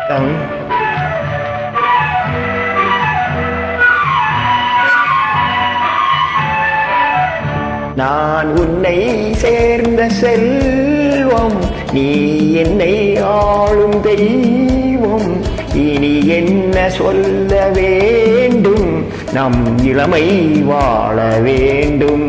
நான் உன்னை சேர்ந்த செல்வம், நீ என்னை ஆளும் தெய்வம். இனி என்ன சொல்ல வேண்டும், நம் இளமை வாழ வேண்டும்.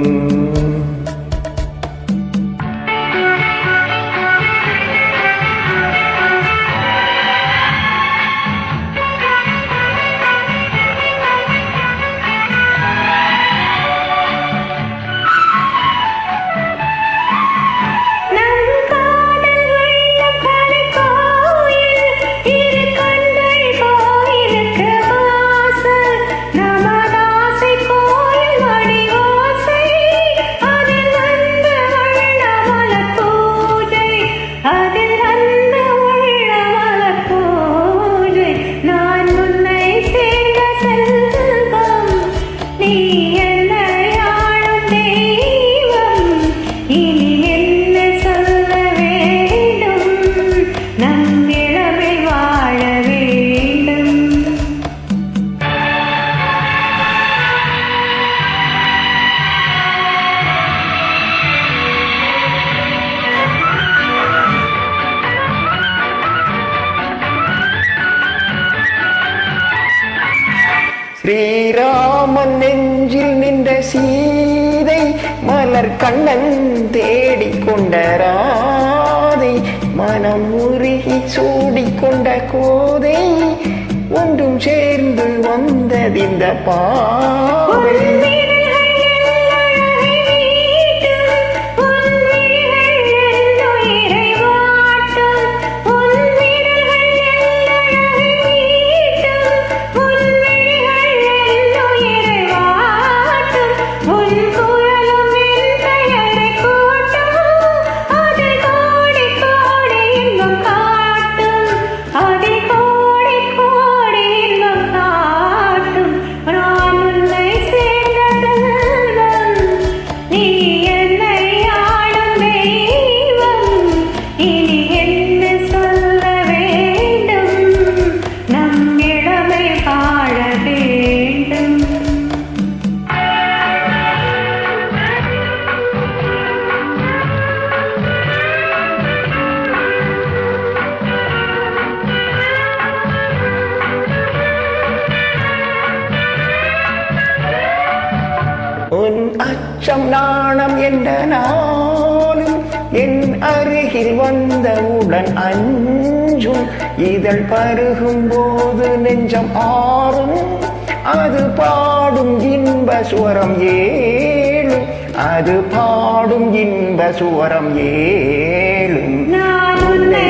ஸ்ரீராமன் நெஞ்சில் நின்ற சீதை, மலர் கண்ணன் தேடிக்கொண்ட ராதை, மனம் உருகி சூடிக்கொண்ட கோதை, ஒன்றும் சேர்ந்து வந்ததிந்த பாவை. உன் அச்சம் நாணம் என்ற நாளும் என் அருகில் வந்தவுடன் அஞ்சும். இதழ் பருகும் போது நெஞ்சம் ஆறும், அது பாடும் இன்ப சுவரம் ஏழும், அது பாடும் இன்ப சுவரம் ஏழும். நான் உன்னை